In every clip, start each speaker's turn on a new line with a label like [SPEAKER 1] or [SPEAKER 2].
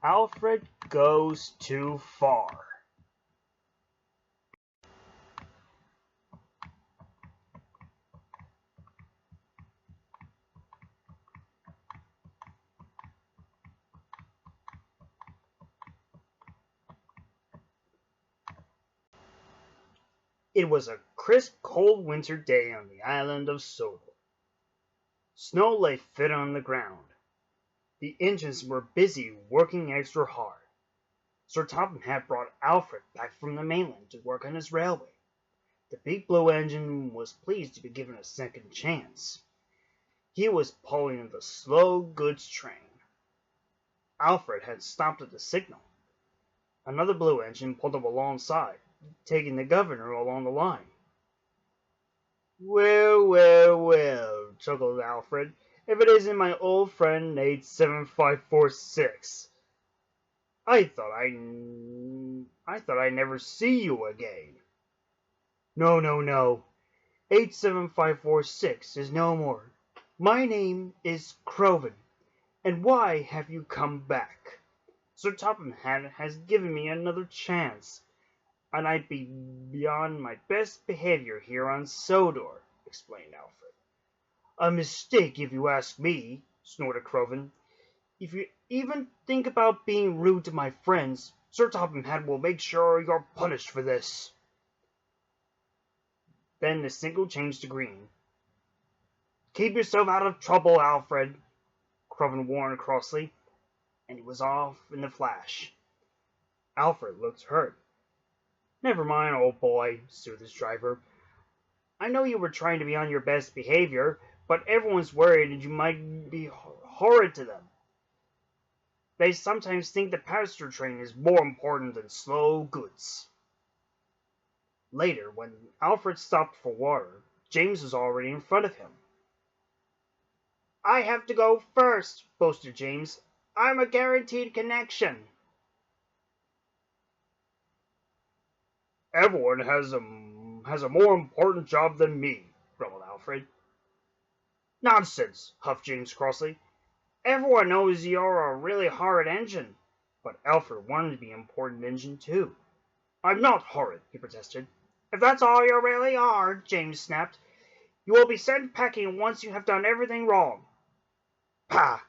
[SPEAKER 1] Alfred goes too far. It was a crisp, cold winter day on the island of Sodor. Snow lay thick on the ground. The engines were busy working extra hard. Sir Topham Hatt brought Alfred back from the mainland to work on his railway. The big blue engine was pleased to be given a second chance. He was pulling the slow goods train. Alfred had stopped at the signal. Another blue engine pulled up alongside, taking the governor along the line. "Well, well, well," chuckled Alfred, "if it isn't my old friend 87546. I thought I'd never see you again." "No, no, no. 87546 is no more. My name is Croven. And why have you come back? Sir Topham Hatt has given me another chance, and I'd be beyond my best behavior here on Sodor," explained Alfred. "A mistake, if you ask me," snorted Croven. "If you even think about being rude to my friends, Sir Topham Hatt will make sure you're punished for this." Then the signal changed to green. "Keep yourself out of trouble, Alfred," Croven warned crossly, and he was off in a flash. Alfred looked hurt. "Never mind, old boy," soothed his driver. "I know you were trying to be on your best behavior, but everyone's worried that you might be horrid to them. They sometimes think the passenger train is more important than slow goods." Later, when Alfred stopped for water, James was already in front of him. "I have to go first," boasted James. "I'm a guaranteed connection." "Everyone has a more important job than me," grumbled Alfred. "Nonsense," huffed James crossly. "Everyone knows you're a really horrid engine." But Alfred wanted to be an important engine too. "I'm not horrid," he protested. "If that's all you really are," James snapped, "you will be sent packing once you have done everything wrong." "Pah!"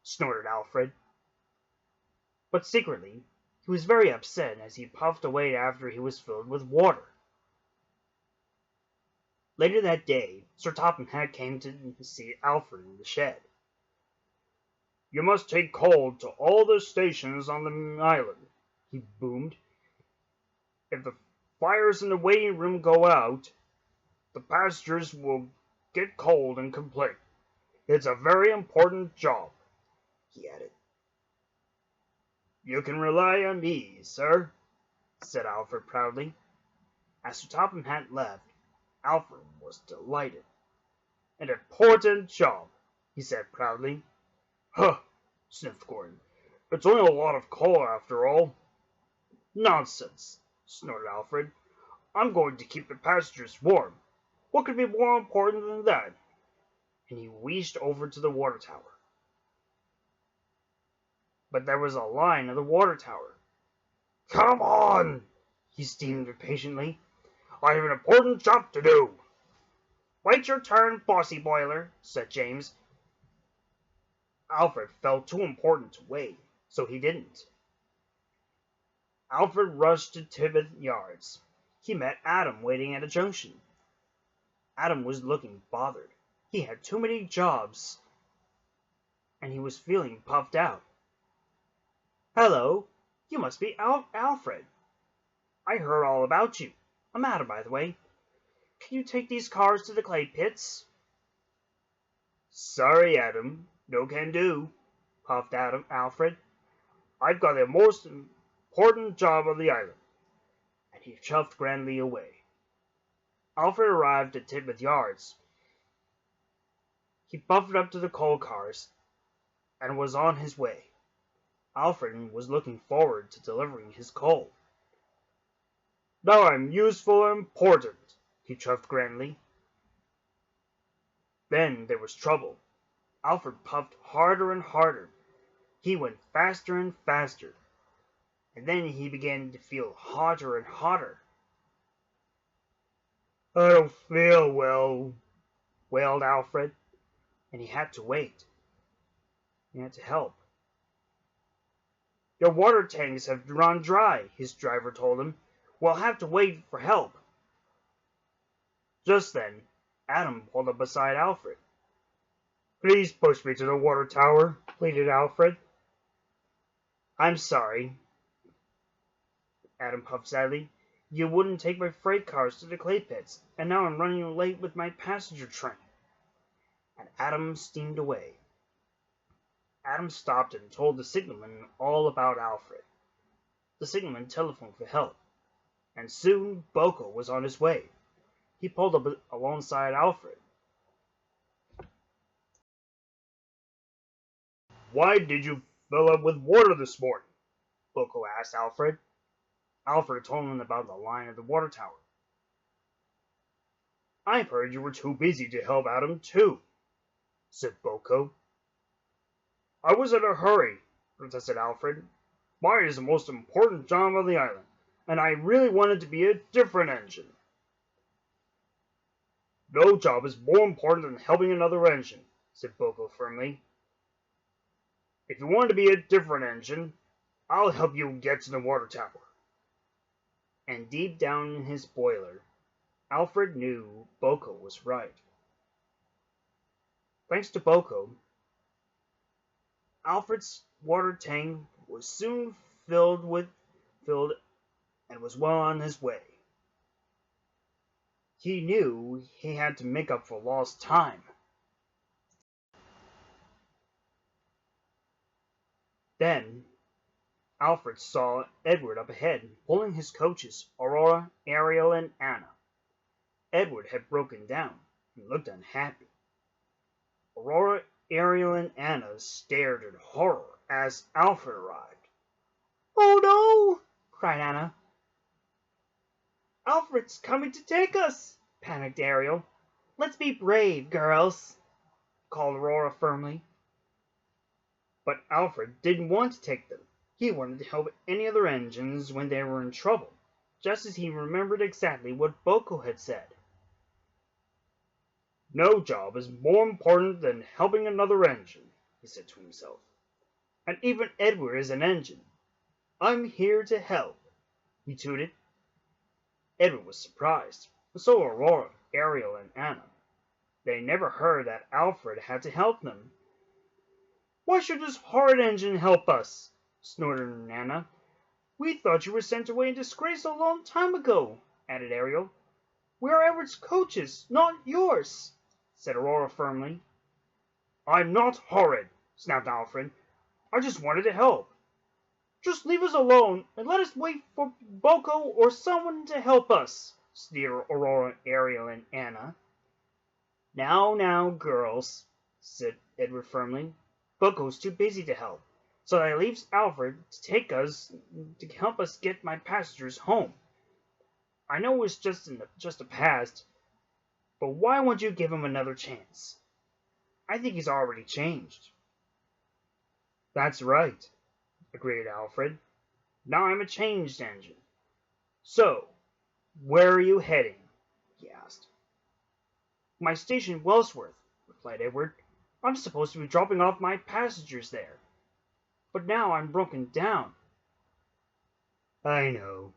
[SPEAKER 1] snorted Alfred. But secretly, he was very upset as he puffed away after he was filled with water. Later that day, Sir Topham Hatt came to see Alfred in the shed. "You must take coal to all the stations on the island," he boomed. "If the fires in the waiting room go out, the passengers will get cold and complain. It's a very important job," he added. "You can rely on me, sir," said Alfred proudly. As Sir Topham Hatt left, Alfred was delighted. "An important job," he said proudly. "Huh!" sniffed Gordon. "It's only a lot of coal after all." "Nonsense!" snorted Alfred. "I'm going to keep the passengers warm. What could be more important than that?" And he wheezed over to the water tower. But there was a line at the water tower. "Come on!" he steamed impatiently. "I have an important job to do." "Wait your turn, bossy boiler," said James. Alfred felt too important to wait, so he didn't. Alfred rushed to Tibet Yards. He met Adam waiting at a junction. Adam was looking bothered. He had too many jobs, and he was feeling puffed out. "Hello, you must be Alfred. I heard all about you. I'm Adam, by the way. Can you take these cars to the clay pits?" "Sorry, Adam. No can do," puffed Alfred. "I've got the most important job on the island." And he chuffed grandly away. Alfred arrived at Tibet Yards. He buffed up to the coal cars and was on his way. Alfred was looking forward to delivering his coal. "Now I'm useful and important," he chuffed grandly. Then there was trouble. Alfred puffed harder and harder. He went faster and faster, and then he began to feel hotter and hotter. "I don't feel well," wailed Alfred, and he had to wait. He had to help. "Your water tanks have run dry," his driver told him. "We'll have to wait for help." Just then, Adam pulled up beside Alfred. "Please push me to the water tower," pleaded Alfred. "I'm sorry," Adam puffed sadly. "You wouldn't take my freight cars to the clay pits, and now I'm running late with my passenger train." And Adam steamed away. Adam stopped and told the signalman all about Alfred. The signalman telephoned for help, and soon Boko was on his way. He pulled up alongside Alfred. "Why did you fill up with water this morning?" Boko asked Alfred. Alfred told him about the line at the water tower. "I've heard you were too busy to help Adam too," said Boko. "I was in a hurry," protested Alfred. "Mine is the most important job on the island, and I really wanted to be a different engine." "No job is more important than helping another engine," said Boko firmly. "If you want to be a different engine, I'll help you get to the water tower." And deep down in his boiler, Alfred knew Boko was right. Thanks to Boko, Alfred's water tank was soon filled and was well on his way. He knew he had to make up for lost time. Then Alfred saw Edward up ahead, pulling his coaches, Aurora, Ariel, and Anna. Edward had broken down and looked unhappy. Aurora, Ariel, and Anna stared in horror as Alfred arrived. "Oh no!" cried Anna. "Alfred's coming to take us!" panicked Ariel. "Let's be brave, girls," called Aurora firmly. But Alfred didn't want to take them. He wanted to help any other engines when they were in trouble, just as he remembered exactly what Boko had said. "No job is more important than helping another engine," he said to himself. "And even Edward is an engine. I'm here to help," he tooted. Edward was surprised, but so were Aurora, Ariel, and Anna. They never heard that Alfred had to help them. "Why should this horrid engine help us?" snorted Anna. "We thought you were sent away in disgrace a long time ago," added Ariel. "We are Edward's coaches, not yours," said Aurora firmly. "I'm not horrid," snapped Alfred. "I just wanted to help." "Just leave us alone and let us wait for Boko or someone to help us," sneered Aurora, Ariel, and Anna. Now, girls," said Edward firmly. "Boko's too busy to help, so that leaves Alfred to help us get my passengers home. I know it's just a past, but why won't you give him another chance? I think he's already changed." "That's right," agreed Alfred. "Now I'm a changed engine. So, where are you heading?" he asked. "My station, Wellsworth," replied Edward. "I'm supposed to be dropping off my passengers there. But now I'm broken down." "I know,"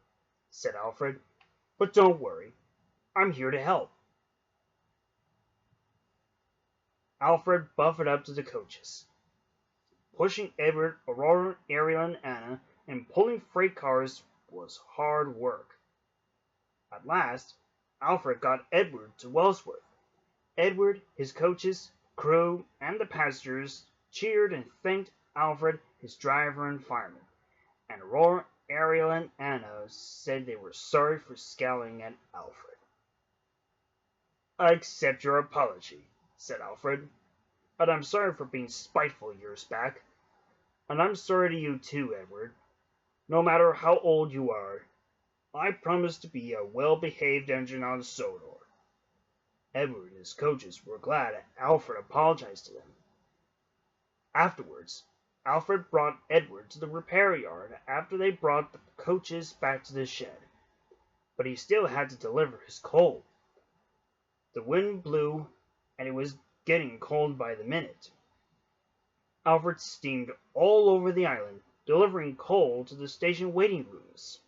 [SPEAKER 1] said Alfred. "But don't worry. I'm here to help." Alfred buffeted up to the coaches. Pushing Edward, Aurora, Ariel, and Anna, and pulling freight cars was hard work. At last, Alfred got Edward to Wellsworth. Edward, his coaches, crew, and the passengers cheered and thanked Alfred, his driver and fireman, and Aurora, Ariel, and Anna said they were sorry for scowling at Alfred. "I accept your apology," said Alfred, "and I'm sorry for being spiteful years back. And I'm sorry to you too, Edward. No matter how old you are, I promise to be a well-behaved engine on Sodor." Edward and his coaches were glad Alfred apologized to them. Afterwards, Alfred brought Edward to the repair yard after they brought the coaches back to the shed, but he still had to deliver his coal. The wind blew, and it was getting cold by the minute. Alfred steamed all over the island, delivering coal to the station waiting rooms.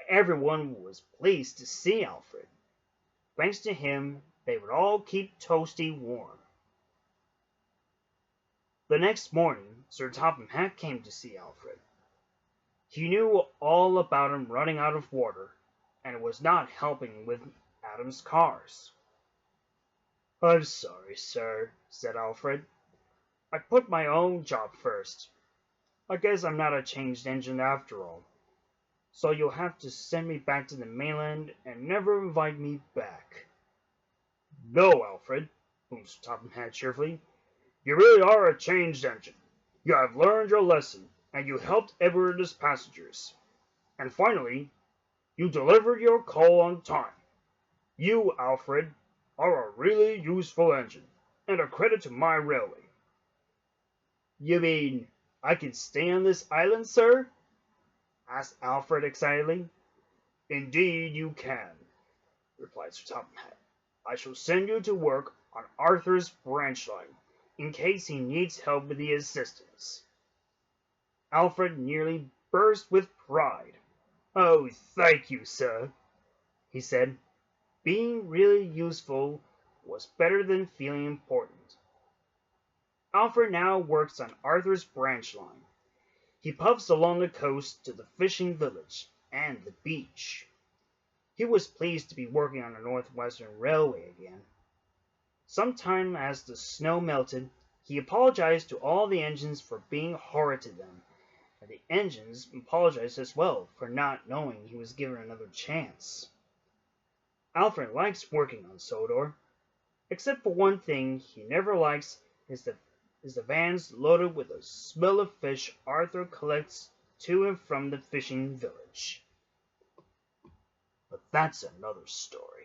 [SPEAKER 1] Everyone was pleased to see Alfred. Thanks to him, they would all keep Toasty warm. The next morning, Sir Topham Hatt came to see Alfred. He knew all about him running out of water, and was not helping with Adam's cars. "I'm sorry, sir," said Alfred. "I put my own job first. I guess I'm not a changed engine after all. So you'll have to send me back to the mainland and never invite me back." "No, Alfred," boomed Sir Topham Hatt cheerfully. "You really are a changed engine. You have learned your lesson, and you helped Edward and his passengers. And finally, you delivered your coal on time. You, Alfred, are a really useful engine, and a credit to my railway." "You mean I can stay on this island, sir?" asked Alfred excitedly. "Indeed you can," replied Sir Topham Hatt. "I shall send you to work on Arthur's branch line, in case he needs help with the assistants." Alfred nearly burst with pride. "Oh, thank you, sir," he said. Being really useful was better than feeling important. Alfred now works on Arthur's branch line. He puffs along the coast to the fishing village and the beach. He was pleased to be working on the Northwestern Railway again. Sometime as the snow melted, he apologized to all the engines for being horrid to them, and the engines apologized as well for not knowing he was given another chance. Alfred likes working on Sodor, except for one thing he never likes is the vans loaded with the smell of fish Arthur collects to and from the fishing village. But that's another story.